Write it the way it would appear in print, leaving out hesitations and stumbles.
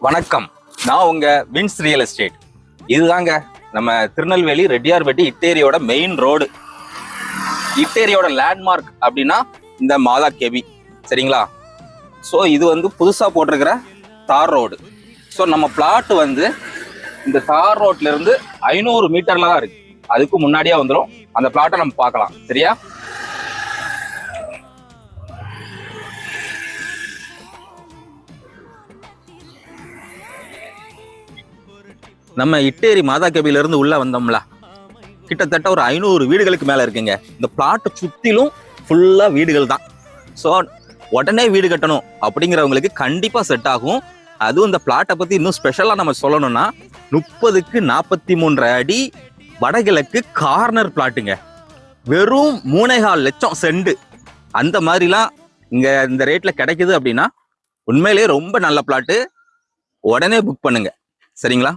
வணக்கம். நான் உங்க வின்ஸ் ரியல் எஸ்டேட். இதுதாங்க நம்ம திருநெல்வேலி ரெட்டியார்பட்டி இட்டேரியோட மெயின் ரோடு. இட்டேரியோட லேண்ட்மார்க் அப்படின்னா இந்த மாதா கேபி, சரிங்களா? ஸோ இது வந்து புதுசாக போட்டிருக்கிற தார் ரோடு. ஸோ நம்ம பிளாட் வந்து இந்த தார் ரோட்ல இருந்து 500 மீட்டர்ல தான் இருக்கு. அதுக்கு முன்னாடியே வந்துடும். அந்த பிளாட்டை நம்ம பார்க்கலாம், சரியா? நம்ம இட்டேரி மாதா கேபில இருந்து உள்ள வந்தோம்ல, கிட்டத்தட்ட ஒரு 500 வீடுகளுக்கு மேல இருக்குங்க. இந்த பிளாட் சுத்திலும் ஃபுல்லா வீடுகள் தான். ஸோ உடனே வீடு கட்டணும் அப்படிங்கிறவங்களுக்கு கண்டிப்பா செட் ஆகும். அதுவும் இந்த பிளாட்டை பத்தி இன்னும் ஸ்பெஷலா நம்ம சொல்லணும்னா 30க்கு 43 அடி வடகிழக்கு கார்னர் பிளாட்டுங்க. வெறும் 3.25 லட்சம் சென்ட். அந்த மாதிரிலாம் இங்க இந்த ரேட்ல கிடைக்குது அப்படின்னா உண்மையிலேயே ரொம்ப நல்ல பிளாட்டு. உடனே புக் பண்ணுங்க, சரிங்களா?